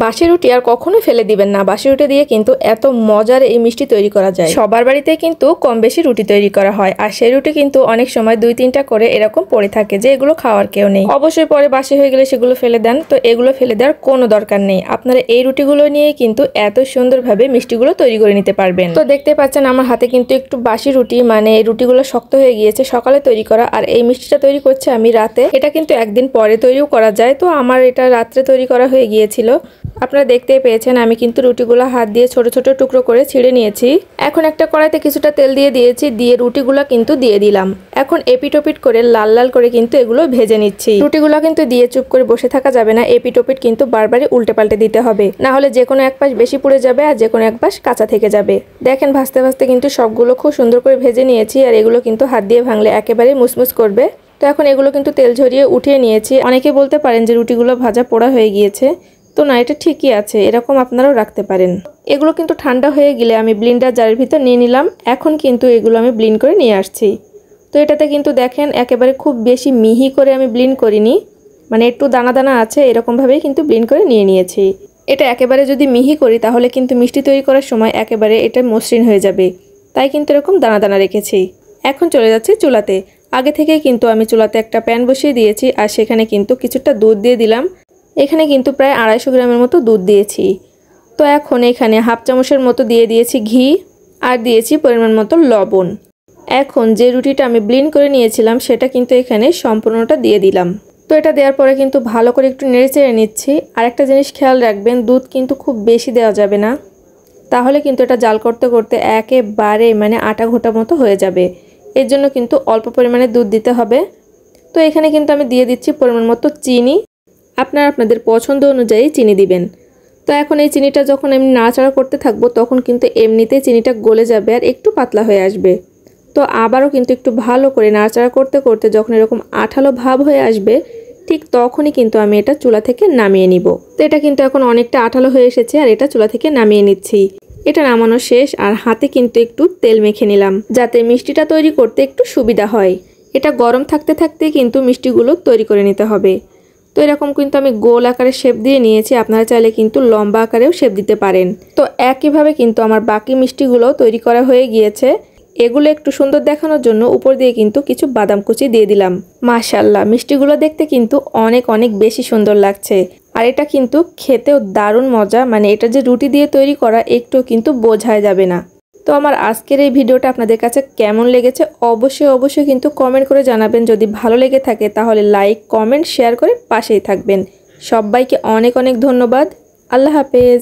বাসি রুটি আর কখনো ফেলে দিবেন না। বাসি রুটি দিয়ে কিন্তু এত মজার এই মিষ্টি তৈরি করা যায়। সবার বাড়িতে কিন্তু কম বেশি রুটি তৈরি করা হয়, আর সেই রুটি কিন্তু অনেক সময় 2-3টা করে এরকম পড়ে থাকে যে এগুলো খাওয়ার কেউ নেই। অবশ্যই পরে বাসি হয়ে গেলে সেগুলো ফেলে দেন, তো এগুলো ফেলে দেওয়ার কোনো দরকার নেই। আপনারা এই রুটিগুলো নিয়ে কিন্তু এত সুন্দরভাবে মিষ্টিগুলো তৈরি করে নিতে পারবেন। তো দেখতে পাচ্ছেন আমার হাতে কিন্তু একটু বাসি রুটি, মানে এই রুটিগুলো শক্ত হয়ে গিয়েছে সকালে তৈরি করা, আর এই মিষ্টিটা তৈরি করছে আমি রাতে। এটা কিন্তু একদিন পরে তৈরিও করা যায়, তো আমার এটা রাত্রে তৈরি করা হয়ে গিয়েছিল। আপনারা দেখতেই পেয়েছেন আমি কিন্তু রুটিগুলো হাত দিয়ে ছোট ছোট টুকরো করে ছিঁড়ে নিয়েছি। এখন একটা কড়াইতে কিছুটা তেল দিয়ে দিয়েছি, দিয়ে রুটিগুলো কিন্তু দিয়ে দিলাম। এখন এপিটোপিট করে লাল লাল করে কিন্তু এগুলো ভেজে নিচ্ছি। রুটিগুলো কিন্তু দিয়ে চুপ করে বসে থাকা যাবে না, এপিটোপিট কিন্তু বারবারই উল্টে পাল্টে দিতে হবে, না হলে যে কোনো এক পাশ বেশি পুড়ে যাবে আর যে কোনো এক পাশ কাঁচা থেকে যাবে। দেখেন ভাজতে ভাজতে কিন্তু সবগুলো খুব সুন্দর করে ভেজে নিয়েছি, আর এগুলো কিন্তু হাত দিয়ে ভাঙলে একেবারে মুসমুস করবে। তো এখন এগুলো কিন্তু তেল ঝরিয়ে উঠিয়ে নিয়েছি। অনেকে বলতে পারেন যে রুটিগুলো ভাজা পোড়া হয়ে গিয়েছে, তো না, এটা ঠিকই আছে, এরকম আপনারাও রাখতে পারেন। এগুলো কিন্তু ঠান্ডা হয়ে গেলে আমি ব্লেন্ডার জারের ভিতর নিয়ে নিলাম। এখন কিন্তু এগুলো আমি ব্লেন্ড করে নিয়ে আসছি। তো এটাতে কিন্তু দেখেন একেবারে খুব বেশি মিহি করে আমি ব্লেন্ড করিনি, মানে একটু দানা দানা আছে, এরকমভাবেই কিন্তু ব্লেন্ড করে নিয়ে নিয়েছি। এটা একেবারে যদি মিহি করি তাহলে কিন্তু মিষ্টি তৈরি করার সময় একেবারে এটা মসৃণ হয়ে যাবে, তাই কিন্তু এরকম দানা দানা রেখেছি। এখন চলে যাচ্ছি চুলাতে। আগে থেকেই কিন্তু আমি চুলাতে একটা প্যান বসিয়ে দিয়েছি, আর সেখানে কিন্তু কিছুটা দুধ দিয়ে দিলাম। এখানে কিন্তু প্রায় 250 গ্রামের মতো দুধ দিয়েছি। তো এখন এখানে হাফ চামচের মতো দিয়ে দিয়েছি ঘি, আর দিয়েছি পরিমাণ মতো লবণ। এখন যে রুটিটা আমি ব্লেন্ড করে নিয়েছিলাম সেটা কিন্তু এখানে সম্পূর্ণটা দিয়ে দিলাম। তো এটা দেওয়ার পরে কিন্তু ভালো করে একটু নেড়ে চেড়ে নিচ্ছি। আর একটা জিনিস খেয়াল রাখবেন, দুধ কিন্তু খুব বেশি দেওয়া যাবে না, তাহলে কিন্তু এটা জাল করতে করতে একেবারে মানে আটা ঘোটা মতো হয়ে যাবে। এর জন্য কিন্তু অল্প পরিমাণে দুধ দিতে হবে। তো এখানে কিন্তু আমি দিয়ে দিচ্ছি পরিমাণ মতো চিনি। আপনারা আপনাদের পছন্দ অনুযায়ী চিনি দিবেন। তো এখন এই চিনিটা যখন আমি নাড়াচাড়া করতে থাকবো তখন কিন্তু এমনিতেই চিনিটা গলে যাবে আর একটু পাতলা হয়ে আসবে। তো আবারও কিন্তু একটু ভালো করে নাড়াচাড়া করতে করতে যখন এরকম আঠালো ভাব হয়ে আসবে ঠিক তখনই কিন্তু আমি এটা চুলা থেকে নামিয়ে নিব। তো এটা কিন্তু এখন অনেকটা আঠালো হয়ে এসেছে, আর এটা চুলা থেকে নামিয়ে নিচ্ছি। এটা নামানো শেষ, আর হাতে কিন্তু একটু তেল মেখে নিলাম যাতে মিষ্টিটা তৈরি করতে একটু সুবিধা হয়। এটা গরম থাকতে থাকতে কিন্তু মিষ্টিগুলো তৈরি করে নিতে হবে। তো এরকম কিন্তু আমি গোল আকারে শেপ দিয়ে নিয়েছি, আপনারা চাইলে কিন্তু লম্বা আকারেও শেপ দিতে পারেন। তো একইভাবে কিন্তু আমার বাকি মিষ্টিগুলো তৈরি করা হয়ে গিয়েছে। এগুলো একটু সুন্দর দেখানোর জন্য উপর দিয়ে কিন্তু কিছু বাদাম কুচি দিয়ে দিলাম। মাশাআল্লাহ, মিষ্টিগুলো দেখতে কিন্তু অনেক অনেক বেশি সুন্দর লাগছে, আর এটা কিন্তু খেতেও দারুণ মজা। মানে এটা যে রুটি দিয়ে তৈরি করা একটু কিন্তু বোঝাই যাবে না। তো আমার আজকের এই ভিডিওটা আপনাদের কাছে কেমন লেগেছে অবশ্যই কিন্তু কমেন্ট করে জানাবেন। যদি ভালো লেগে থাকে তাহলে লাইক, কমেন্ট, শেয়ার করে পাশেই থাকবেন। সবাইকে অনেক অনেক ধন্যবাদ। আল্লাহ হাফেজ।